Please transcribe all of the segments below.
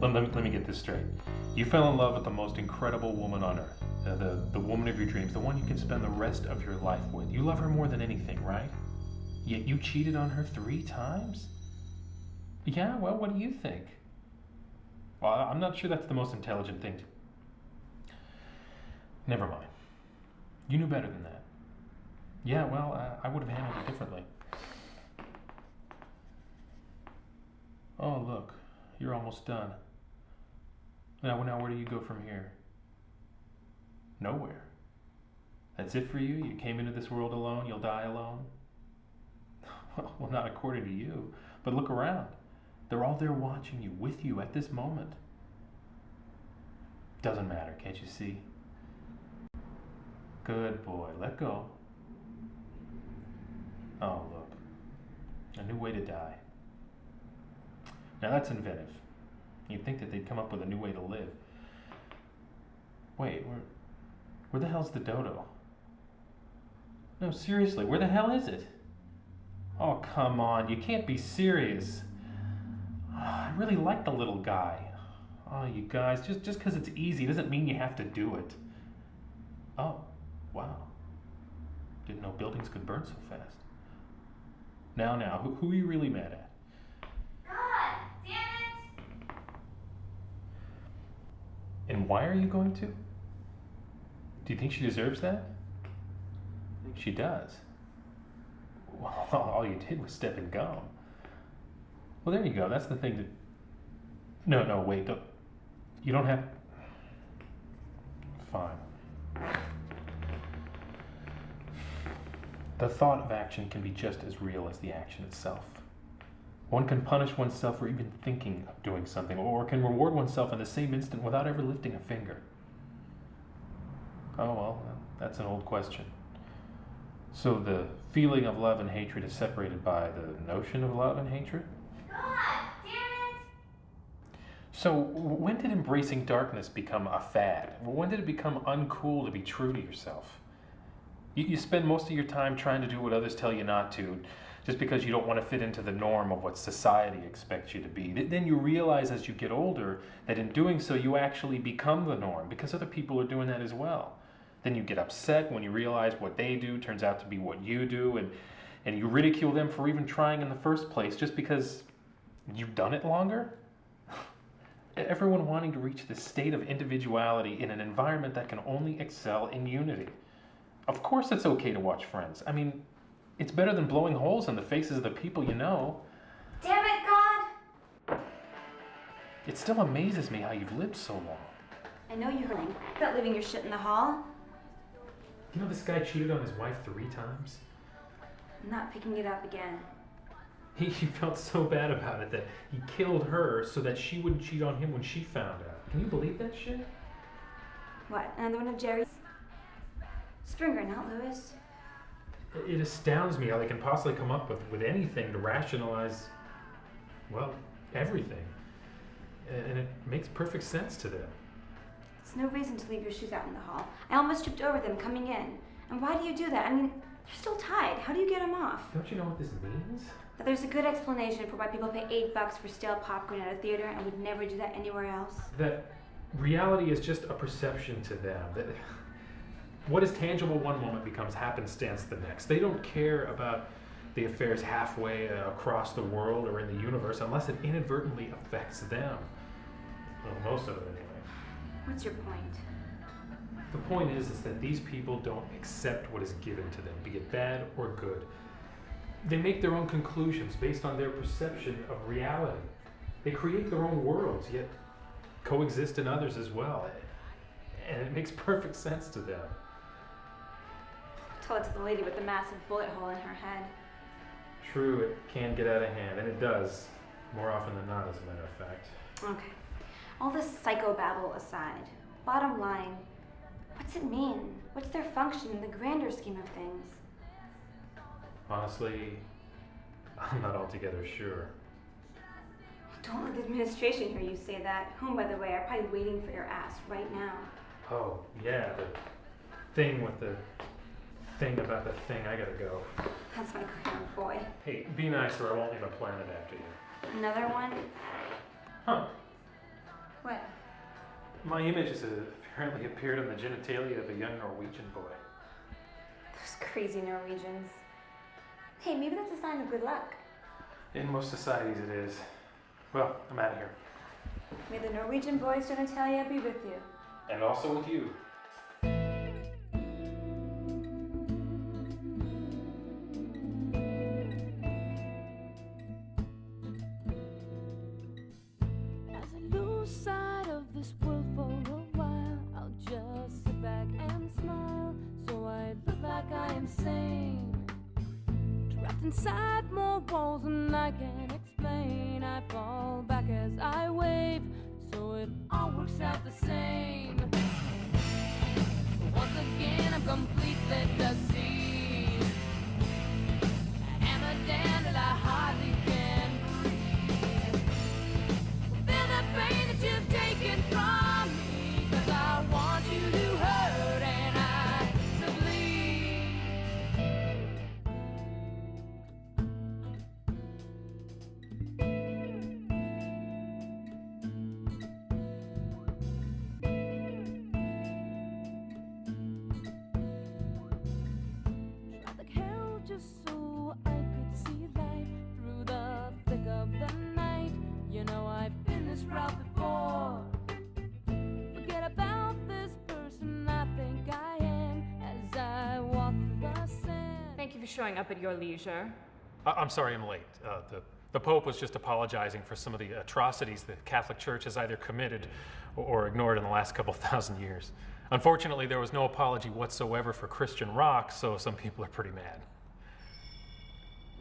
let me get this straight. You fell in love with the most incredible woman on earth, the woman of your dreams, the one you can spend the rest of your life with. You love her more than anything, right? Yet you cheated on her 3 times? Yeah, well, what do you think? Well, I'm not sure that's the most intelligent thing to... Never mind. You knew better than that. Yeah, well, I would have handled it differently. Oh, look, you're almost done. Now, where do you go from here? Nowhere. That's it for you? You came into this world alone, you'll die alone? Well, not according to you, but look around. They're all there watching you, with you at this moment. Doesn't matter, can't you see? Good boy, let go. Oh, look. A new way to die. Now that's inventive. You'd think that they'd come up with a new way to live. Wait, where the hell's the dodo? No, seriously, where the hell is it? Oh, come on, you can't be serious. Oh, I really like the little guy. Oh, you guys, just because it's easy doesn't mean you have to do it. Oh, wow. Didn't know buildings could burn so fast. Now, who are you really mad at? God, damn it! And why are you going to? Do you think she deserves that? I think she does. Well, all you did was step in gum. Well, there you go. That's the thing that... No, wait. You don't have... Fine. The thought of action can be just as real as the action itself. One can punish oneself for even thinking of doing something, or can reward oneself in the same instant without ever lifting a finger. Oh, well, that's an old question. So the feeling of love and hatred is separated by the notion of love and hatred? God, damn it! So when did embracing darkness become a fad? When did it become uncool to be true to yourself? You spend most of your time trying to do what others tell you not to, just because you don't want to fit into the norm of what society expects you to be. Then you realize as you get older that in doing so you actually become the norm, because other people are doing that as well. Then you get upset when you realize what they do turns out to be what you do, and you ridicule them for even trying in the first place just because you've done it longer. Everyone wanting to reach this state of individuality in an environment that can only excel in unity. Of course it's okay to watch Friends. I mean, it's better than blowing holes in the faces of the people you know. Damn it, God! It still amazes me how you've lived so long. I know you're hurting. About leaving your shit in the hall. You know this guy cheated on his wife 3 times? I'm not picking it up again. He felt so bad about it that he killed her so that she wouldn't cheat on him when she found out. Can you believe that shit? What, another one of Jerry's? Springer, not Lewis. It astounds me how they can possibly come up with anything to rationalize, well, everything. And it makes perfect sense to them. It's no reason to leave your shoes out in the hall. I almost tripped over them coming in. And why do you do that? I mean, they're still tied. How do you get them off? Don't you know what this means? That there's a good explanation for why people pay $8 for stale popcorn at a theater and would never do that anywhere else. That reality is just a perception to them. That what is tangible one moment becomes happenstance the next. They don't care about the affairs halfway across the world or in the universe unless it inadvertently affects them. Well, most of it anyway. What's your point? The point is that these people don't accept what is given to them, be it bad or good. They make their own conclusions based on their perception of reality. They create their own worlds, yet coexist in others as well. And it makes perfect sense to them. Tell it to the lady with the massive bullet hole in her head. True, it can get out of hand, and it does, more often than not, as a matter of fact. Okay. All this psychobabble aside, bottom line, what's it mean? What's their function in the grander scheme of things? Honestly, I'm not altogether sure. Don't let the administration hear you say that. Whom, by the way, are probably waiting for your ass right now. Oh, yeah, the thing with the thing about the thing. I gotta go. That's my coherent boy. Hey, be nice or I won't leave a planet after you. Another one? Huh. What? My image has apparently appeared on the genitalia of a young Norwegian boy. Those crazy Norwegians. Hey, maybe that's a sign of good luck. In most societies it is. Well, I'm out of here. May the Norwegian boy's genitalia be with you. And also with you. As I lose sight of this world for a while, I'll just sit back and smile, so I look like I am sane. Trapped inside more walls than I can explain. I fall back as I wave, so it all works out the same. Once again, I'm completely deceived. I am a damned, I hardly can breathe. Feel the pain that you've taken from me, 'cause I want you to hurt and I to bleed. Tried like hell just so I could see light through the thick of the night. You know I've been this route before. Forget about this person I think I am as I walk through the sand. Thank you for showing up at your leisure. I'm sorry I'm late. The Pope was just apologizing for some of the atrocities the Catholic Church has either committed or ignored in the last couple thousand years. Unfortunately, there was no apology whatsoever for Christian rock, so some people are pretty mad.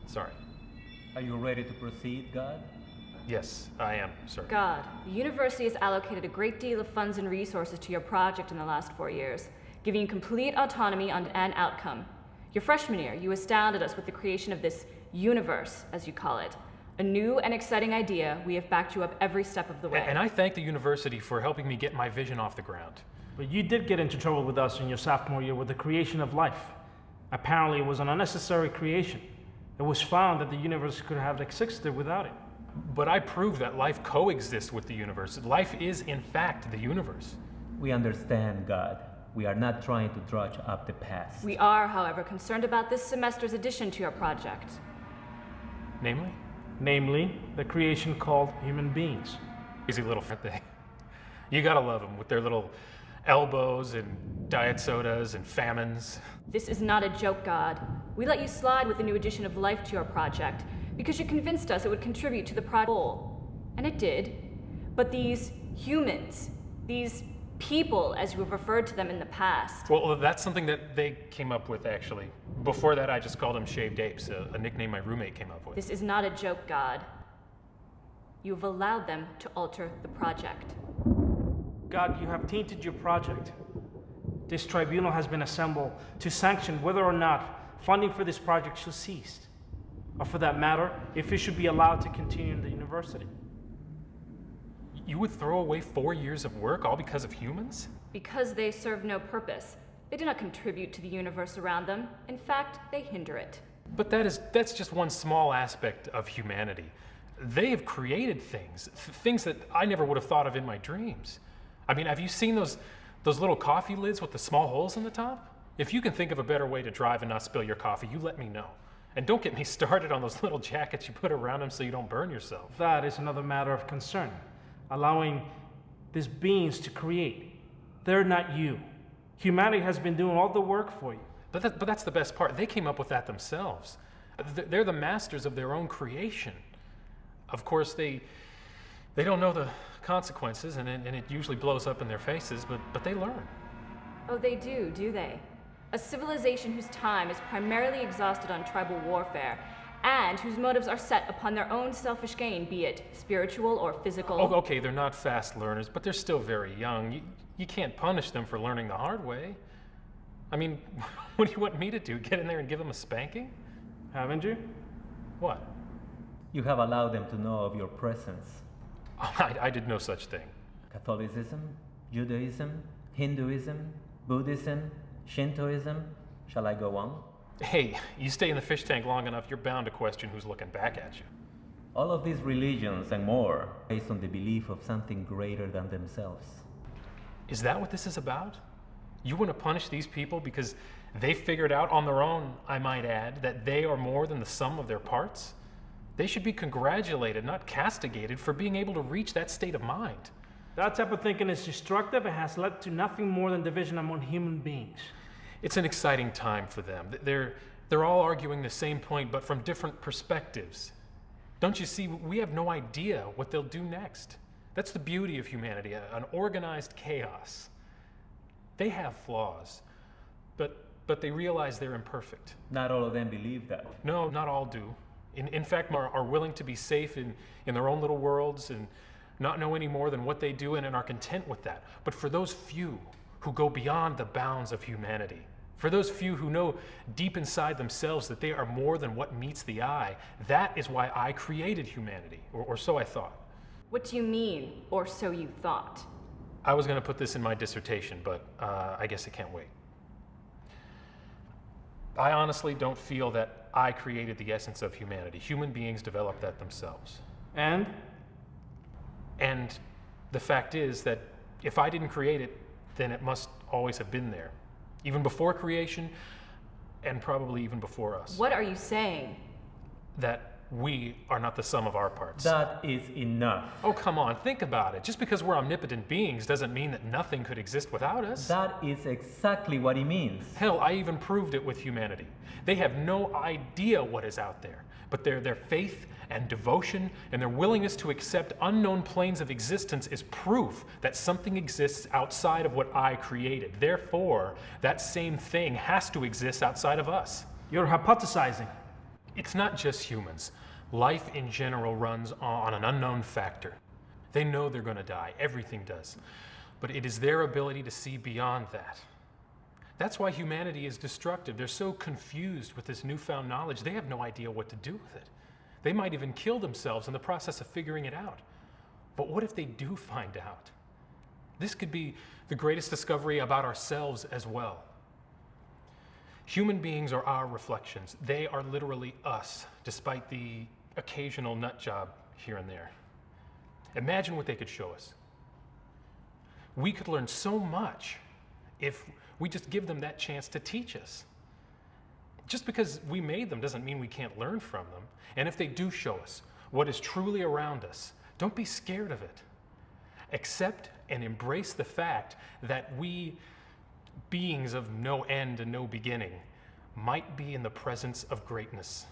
Sorry. Are you ready to proceed, God? Yes, I am, sir. God, the university has allocated a great deal of funds and resources to your project in the last 4 years, giving you complete autonomy on an outcome. Your freshman year, you astounded us with the creation of this universe, as you call it. A new and exciting idea. We have backed you up every step of the way. And I thank the university for helping me get my vision off the ground. But you did get into trouble with us in your sophomore year with the creation of life. Apparently, it was an unnecessary creation. It was found that the universe could have existed without it. But I proved that life coexists with the universe. Life is, in fact, the universe. We understand, God. We are not trying to drudge up the past. We are, however, concerned about this semester's addition to your project. Namely? Namely, the creation called human beings. Easy little thing. You gotta love them with their little elbows and diet sodas and famines. This is not a joke, God. We let you slide with the new addition of life to your project because you convinced us it would contribute to the project goal. And it did. But these humans, these people, as you have referred to them in the past. Well, that's something that they came up with, actually. Before that, I just called them shaved apes, a nickname my roommate came up with. This is not a joke, God. You have allowed them to alter the project. God, you have tainted your project. This tribunal has been assembled to sanction whether or not funding for this project shall cease, or for that matter, if it should be allowed to continue in the university. You would throw away 4 years of work all because of humans? Because they serve no purpose. They do not contribute to the universe around them. In fact, they hinder it. But that's just one small aspect of humanity. They have created things that I never would have thought of in my dreams. I mean, have you seen those little coffee lids with the small holes in the top? If you can think of a better way to drive and not spill your coffee, you let me know. And don't get me started on those little jackets you put around them so you don't burn yourself. That is another matter of concern. Allowing these beings to create. They're not you. Humanity has been doing all the work for you. But that's the best part. They came up with that themselves. They're the masters of their own creation. Of course, they don't know the consequences, and it usually blows up in their faces, but they learn. Oh, they do they? A civilization whose time is primarily exhausted on tribal warfare, and whose motives are set upon their own selfish gain, be it spiritual or physical. Oh, okay, they're not fast learners, but they're still very young. You can't punish them for learning the hard way. I mean, what do you want me to do? Get in there and give them a spanking? Haven't you? What? You have allowed them to know of your presence. I did no such thing. Catholicism, Judaism, Hinduism, Buddhism, Shintoism. Shall I go on? Hey, you stay in the fish tank long enough, you're bound to question who's looking back at you. All of these religions and more based on the belief of something greater than themselves. Is that what this is about? You want to punish these people because they figured out on their own, I might add, that they are more than the sum of their parts? They should be congratulated, not castigated, for being able to reach that state of mind. That type of thinking is destructive and has led to nothing more than division among human beings. It's an exciting time for them. They're all arguing the same point, but from different perspectives. Don't you see, we have no idea what they'll do next. That's the beauty of humanity, an organized chaos. They have flaws, but they realize they're imperfect. Not all of them believe that. No, not all do. In fact, are willing to be safe in their own little worlds and not know any more than what they do and are content with that. But for those few who go beyond the bounds of humanity, for those few who know deep inside themselves that they are more than what meets the eye, that is why I created humanity, or so I thought. What do you mean, or so you thought? I was going to put this in my dissertation, but I guess it can't wait. I honestly don't feel that I created the essence of humanity. Human beings developed that themselves. And And the fact is that if I didn't create it, then it must always have been there. Even before creation, and probably even before us. What are you saying? That we are not the sum of our parts. That is enough. Oh, come on, think about it. Just because we're omnipotent beings doesn't mean that nothing could exist without us. That is exactly what he means. Hell, I even proved it with humanity. They have no idea what is out there, but their faith and devotion and their willingness to accept unknown planes of existence is proof that something exists outside of what I created. Therefore, that same thing has to exist outside of us. you're hypothesizing. It's not just humans. Life in general runs on an unknown factor. They know they're going to die. Everything does. But it is their ability to see beyond that. That's why humanity is destructive. They're so confused with this newfound knowledge, they have no idea what to do with it. They might even kill themselves in the process of figuring it out. But what if they do find out? This could be the greatest discovery about ourselves as well. Human beings are our reflections. They are literally us, despite the occasional nut job here and there. Imagine what they could show us. We could learn so much if we just give them that chance to teach us. Just because we made them doesn't mean we can't learn from them. And if they do show us what is truly around us, don't be scared of it. Accept and embrace the fact that we, beings of no end and no beginning, might be in the presence of greatness.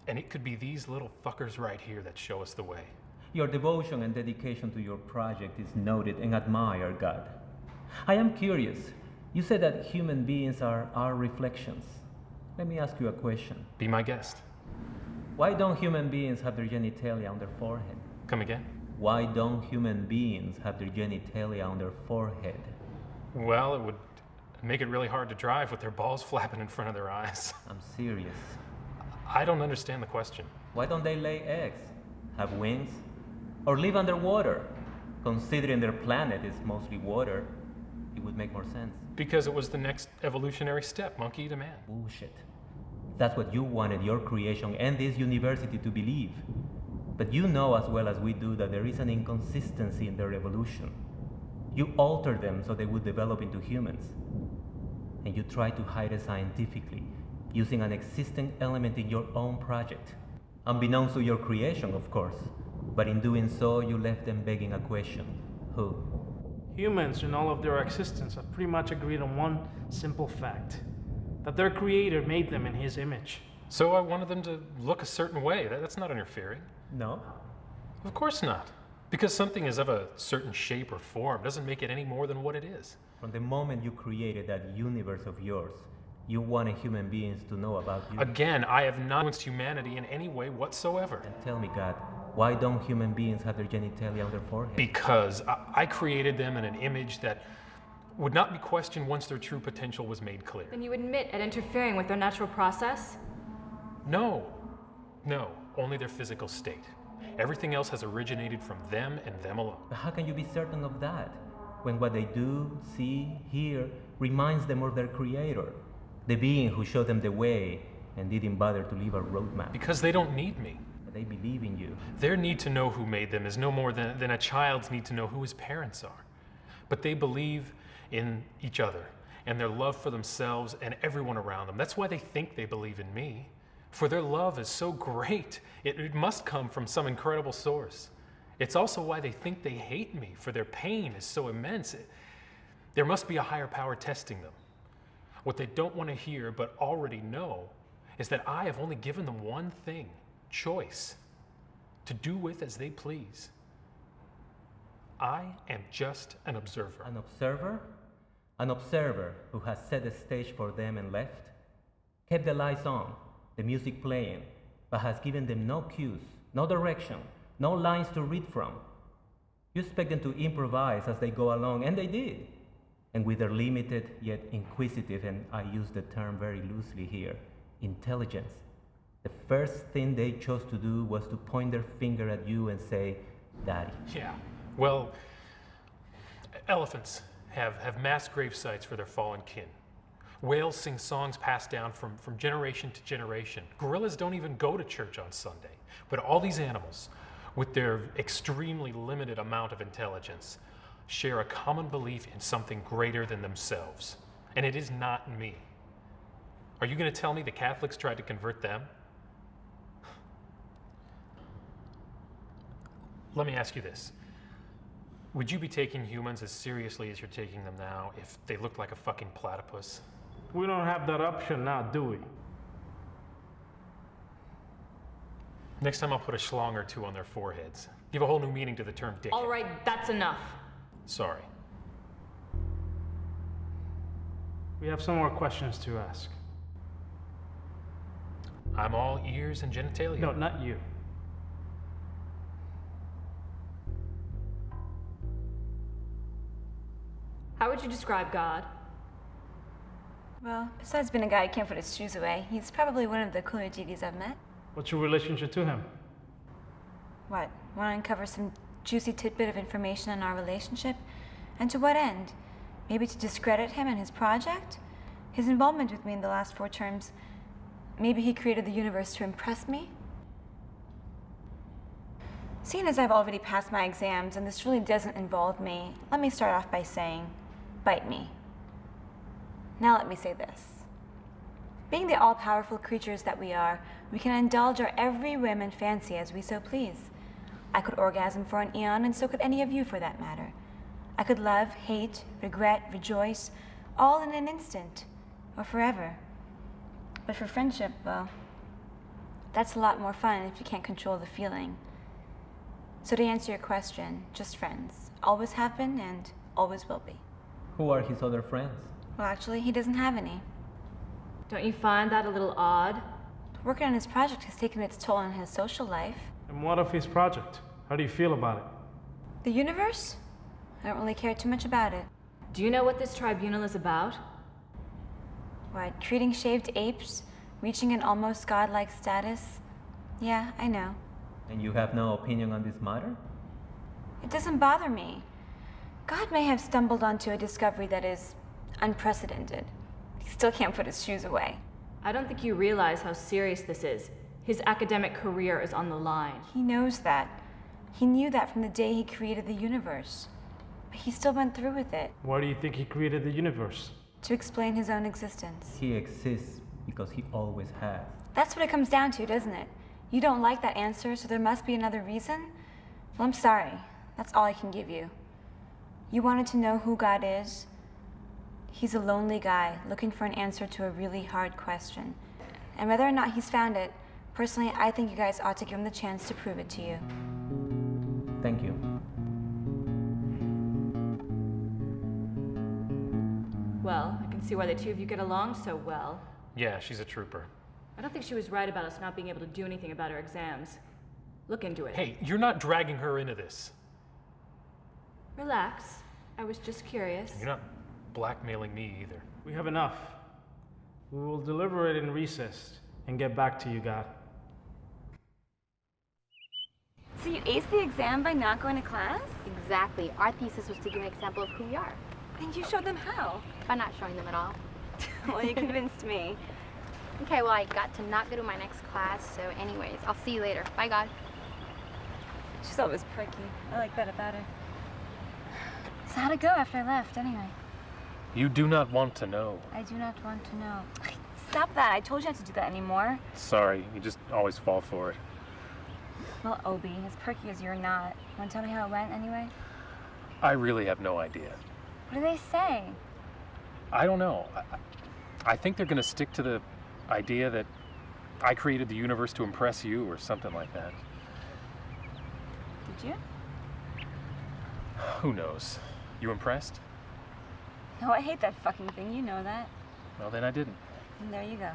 And it could be these little fuckers right here that show us the way. Your devotion and dedication to your project is noted and admired, God. I am curious. You said that human beings are our reflections. Let me ask you a question. Be my guest. Why don't human beings have their genitalia on their forehead? Come again? Why don't human beings have their genitalia on their forehead? Well, it would make it really hard to drive with their balls flapping in front of their eyes. I'm serious. I don't understand the question. Why don't they lay eggs, have wings, or live underwater? Considering their planet is mostly water, it would make more sense. Because it was the next evolutionary step, monkey to man. Bullshit. That's what you wanted your creation and this university to believe. But you know as well as we do that there is an inconsistency in their evolution. You altered them so they would develop into humans. And you try to hide it scientifically, using an existing element in your own project. Unbeknownst to your creation, of course. But in doing so, you left them begging a question. Who? Humans, in all of their existence, have pretty much agreed on one simple fact: that their creator made them in his image. So I wanted them to look a certain way. That's not interfering. No? Of course not. Because something is of a certain shape or form doesn't make it any more than what it is. From the moment you created that universe of yours, you wanted human beings to know about you. Again, I have not influenced humanity in any way whatsoever. And tell me, God, why don't human beings have their genitalia on their forehead? Because I created them in an image that would not be questioned once their true potential was made clear. Then you admit at interfering with their natural process? No, only their physical state. Everything else has originated from them and them alone. But how can you be certain of that, when what they do, see, hear, reminds them of their creator, the being who showed them the way and didn't bother to leave a roadmap. Because they don't need me. But they believe in you. Their need to know who made them is no more than a child's need to know who his parents are. But they believe in each other and their love for themselves and everyone around them. That's why they think they believe in me. For their love is so great, it must come from some incredible source. It's also why they think they hate me, for their pain is so immense. There must be a higher power testing them. What they don't want to hear but already know is that I have only given them one thing, choice, to do with as they please. I am just an observer. An observer? An observer who has set the stage for them and left, kept the lights on, the music playing, but has given them no cues, no direction, no lines to read from. You expect them to improvise as they go along, and they did. And with their limited yet inquisitive, and I use the term very loosely here, intelligence, the first thing they chose to do was to point their finger at you and say, Daddy. Yeah, well, elephants have mass grave sites for their fallen kin. Whales sing songs passed down from generation to generation. Gorillas don't even go to church on Sunday. But all these animals, with their extremely limited amount of intelligence, share a common belief in something greater than themselves. And it is not me. Are you going to tell me the Catholics tried to convert them? Let me ask you this. Would you be taking humans as seriously as you're taking them now if they looked like a fucking platypus? We don't have that option now, do we? Next time I'll put a schlong or two on their foreheads. Give a whole new meaning to the term dickhead. All right, that's enough. Sorry. We have some more questions to ask. I'm all ears and genitalia. No, not you. How would you describe God? Well, besides being a guy who can't put his shoes away, he's probably one of the cooler deities I've met. What's your relationship to him? What? Want to uncover some juicy tidbit of information on our relationship? And to what end? Maybe to discredit him and his project? His involvement with me in the last 4 terms? Maybe he created the universe to impress me? Seeing as I've already passed my exams and this really doesn't involve me, let me start off by saying, bite me. Now let me say this. Being the all-powerful creatures that we are, we can indulge our every whim and fancy as we so please. I could orgasm for an eon, and so could any of you for that matter. I could love, hate, regret, rejoice, all in an instant, or forever. But for friendship, well, that's a lot more fun if you can't control the feeling. So to answer your question, just friends. Always have been and always will be. Who are his other friends? Well, actually, he doesn't have any. Don't you find that a little odd? Working on his project has taken its toll on his social life. And what of his project? How do you feel about it? The universe? I don't really care too much about it. Do you know what this tribunal is about? What, treating shaved apes? Reaching an almost godlike status? Yeah, I know. And you have no opinion on this matter? It doesn't bother me. God may have stumbled onto a discovery that is unprecedented. He still can't put his shoes away. I don't think you realize how serious this is. His academic career is on the line. He knows that. He knew that from the day he created the universe. But he still went through with it. Why do you think he created the universe? To explain his own existence. He exists because he always has. That's what it comes down to, doesn't it? You don't like that answer, so there must be another reason? Well, I'm sorry. That's all I can give you. You wanted to know who God is? He's a lonely guy looking for an answer to a really hard question. And whether or not he's found it, personally, I think you guys ought to give him the chance to prove it to you. Thank you. Well, I can see why the two of you get along so well. Yeah, she's a trooper. I don't think she was right about us not being able to do anything about her exams. Look into it. Hey, you're not dragging her into this. Relax. I was just curious. You're not blackmailing me either. We have enough. We will deliberate in recess and get back to you, God. So you aced the exam by not going to class? Exactly. Our thesis was to give an example of who we are And you showed them how? by not showing them at all. Well, you convinced me. Okay, well, I got to not go to my next class, so anyways, I'll see you later. Bye, God. She's always pricky. I like that about her. So how'd it go after I left, anyway? You do not want to know. I do not want to know. Stop that. I told you not to do that anymore. Sorry, you just always fall for it. Well, Obi, as perky as you're not. Want to tell me how it went, anyway? I really have no idea. What do they say? I don't know. I think they're going to stick to the idea that I created the universe to impress you or something like that. Did you? Who knows? You impressed? No, I hate that fucking thing. You know that. Well, then I didn't. And there you go.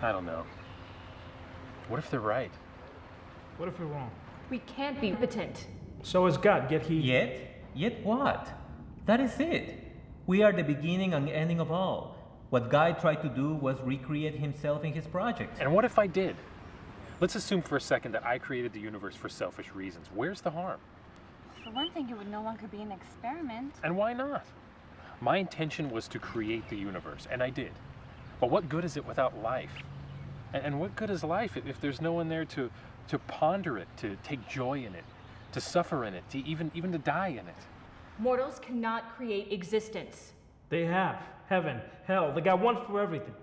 I don't know. What if they're right? What if we're wrong? We can't be impotent. So is God, yet he... Yet what? That is it. We are the beginning and ending of all. What Guy tried to do was recreate himself in his project. And what if I did? Let's assume for a second that I created the universe for selfish reasons. Where's the harm? For one thing, it would no longer be an experiment. And why not? My intention was to create the universe, and I did. But what good is it without life? And what good is life if there's no one there to ponder it, to take joy in it, to suffer in it, to even to die in it? Mortals cannot create existence. They have. Heaven, hell, they got one for everything.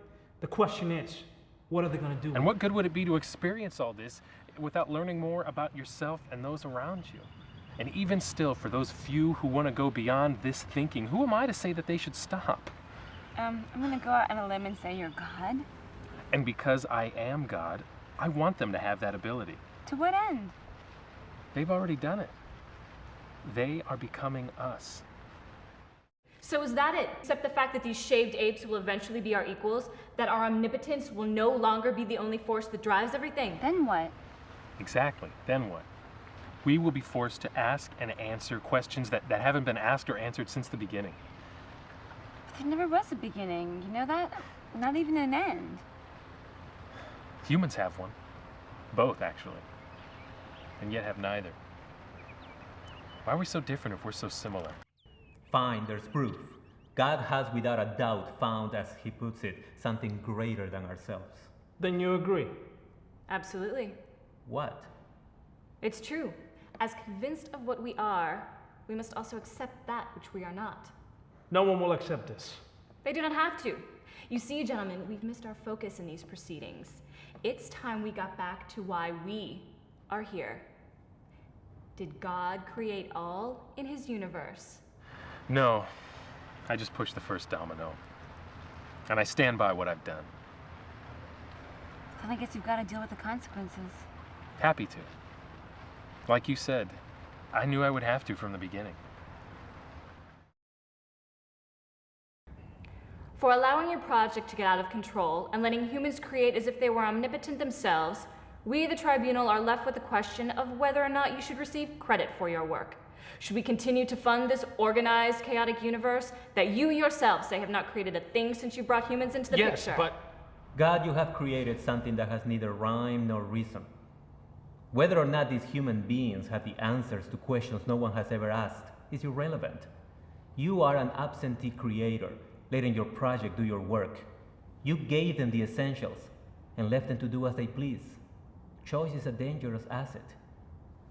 The question is, what are they going to do? And what good would it be to experience all this without learning more about yourself and those around you? And even still, for those few who want to go beyond this thinking, who am I to say that they should stop? I'm gonna go out on a limb and say you're God. And because I am God, I want them to have that ability. To what end? They've already done it. They are becoming us. So is that it? Except the fact that these shaved apes will eventually be our equals, that our omnipotence will no longer be the only force that drives everything. Then what? Exactly. Then what? We will be forced to ask and answer questions that haven't been asked or answered since the beginning. But there never was a beginning, you know that? Not even an end. Humans have one. Both, actually. And yet have neither. Why are we so different if we're so similar? Fine, there's proof. God has without a doubt found, as he puts it, something greater than ourselves. Then you agree. Absolutely. What? It's true. As convinced of what we are, we must also accept that which we are not. No one will accept this. They do not have to. You see, gentlemen, we've missed our focus in these proceedings. It's time we got back to why we are here. Did God create all in his universe? No. I just pushed the first domino. And I stand by what I've done. Then I guess you've got to deal with the consequences. Happy to. Like you said, I knew I would have to from the beginning. For allowing your project to get out of control and letting humans create as if they were omnipotent themselves, we, the tribunal, are left with the question of whether or not you should receive credit for your work. Should we continue to fund this organized, chaotic universe that you yourself say have not created a thing since you brought humans into the picture? Yes, but... God, you have created something that has neither rhyme nor reason. Whether or not these human beings have the answers to questions no one has ever asked is irrelevant. You are an absentee creator, letting your project do your work. You gave them the essentials and left them to do as they please. Choice is a dangerous asset.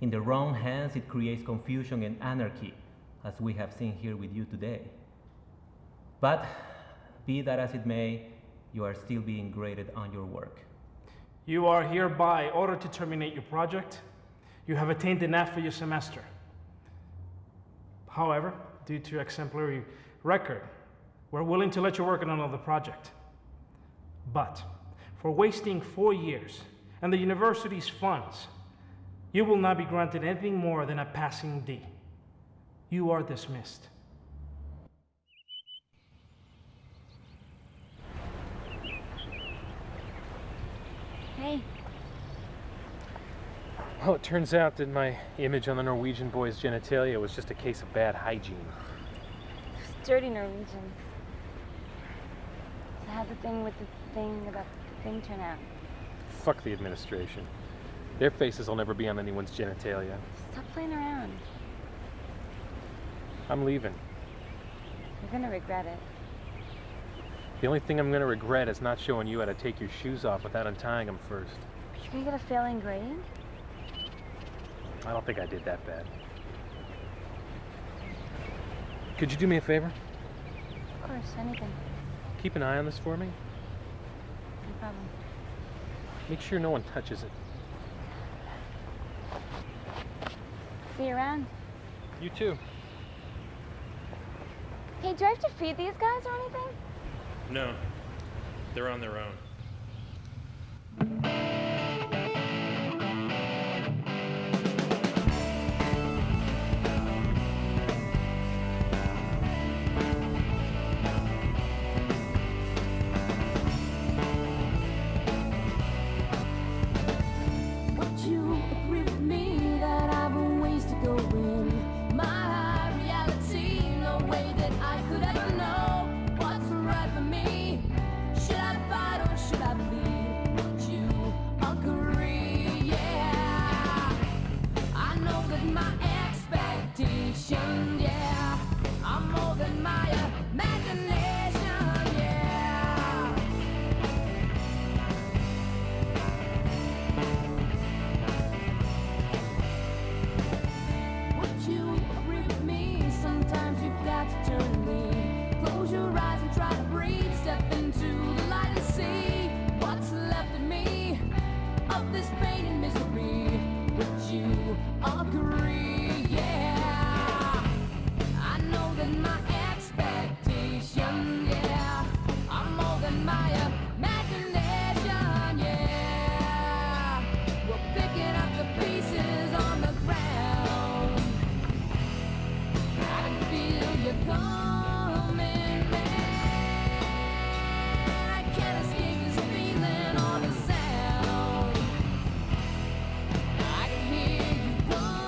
In the wrong hands, it creates confusion and anarchy, as we have seen here with you today. But, be that as it may, you are still being graded on your work. You are hereby ordered to terminate your project. You have attained an F for your semester. However, due to your exemplary record, we're willing to let you work on another project. But, for wasting 4 years and the university's funds, you will not be granted anything more than a passing D. You are dismissed. Hey, Well, it turns out that my image on the Norwegian boy's genitalia was just a case of bad hygiene. dirty Norwegians. So how'd the thing with the thing about the thing turn out? Fuck the administration. Their faces will never be on anyone's genitalia. Stop playing around. I'm leaving. You're gonna regret it. The only thing I'm going to regret is not showing you how to take your shoes off without untying them first. You're gonna get a failing grade? I don't think I did that bad. Could you do me a favor? Of course, anything. Keep an eye on this for me. No problem. Make sure no one touches it. See you around. You too. Hey, do I have to feed these guys or anything? No, they're on their own. Would you agree with me that I've a ways to go in my reality? No way that I could ever know what's right for me. Should I fight or should I bleed? Would you agree? Yeah, I know that my expectation, yeah, I'm more than my imagination, yeah. Would you agree with me? Sometimes you've got to turn and leave. Close your eyes and try to breathe. Step into the light and see what's left of me, of this pain and misery. Would you agree? Yeah, I know that my expectation, yeah, I'm more than my imagination, yeah. We're picking up the pieces on the ground. I can feel you coming, man. I can't escape this feeling or the sound. I can hear you coming,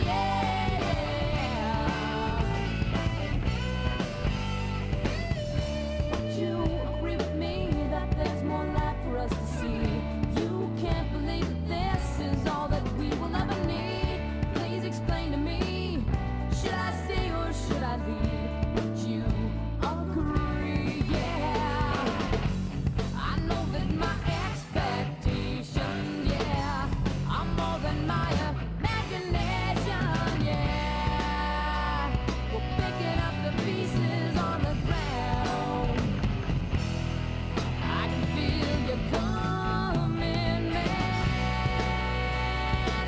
yeah. Would you agree with me that there's more life for us to see? You can't believe that this is all that we will ever need. Please explain to me. Should I stay or should I leave? Would you agree? Yeah, I know that my expectation, yeah, I'm more than my imagination, yeah. We're picking up the pieces on the ground. I can feel you coming, man.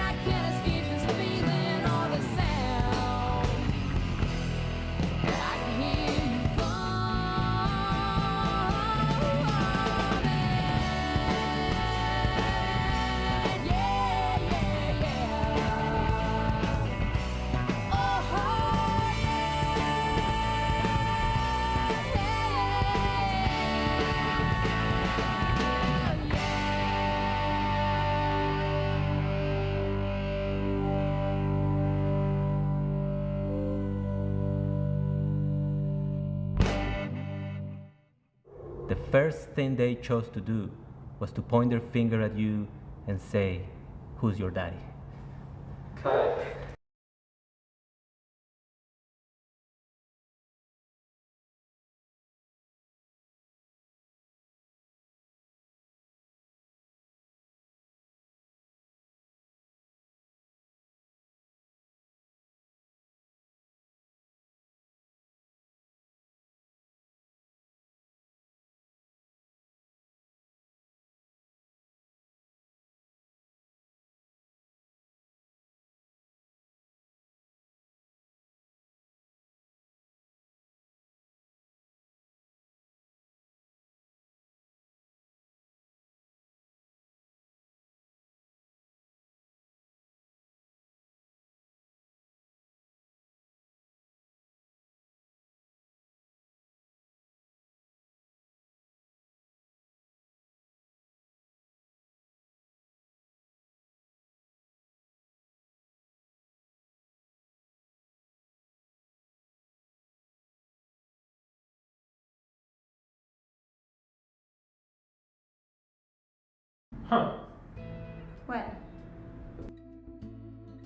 I can't escape this feeling or the sound. I can hear you coming, yeah, yeah, yeah. Oh, The first thing they chose to do was to point their finger at you and say, "Who's your daddy?" Huh. What?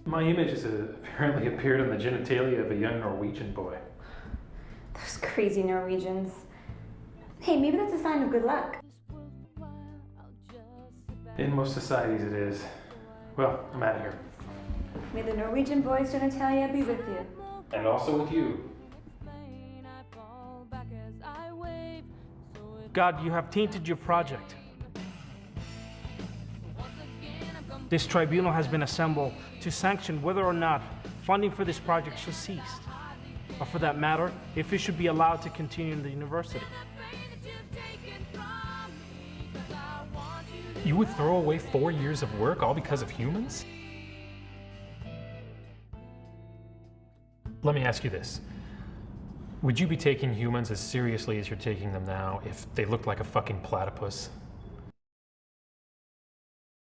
My image has apparently appeared on the genitalia of a young Norwegian boy. Those crazy Norwegians. Hey, maybe that's a sign of good luck. In most societies it is. Well, I'm out of here. May the Norwegian boy's genitalia be with you. And also with you. God, you have tainted your project. This tribunal has been assembled to sanction whether or not funding for this project should cease, or for that matter, if it should be allowed to continue in the university. You would throw away 4 years of work all because of humans? Let me ask you this. Would you be taking humans as seriously as you're taking them now if they looked like a fucking platypus?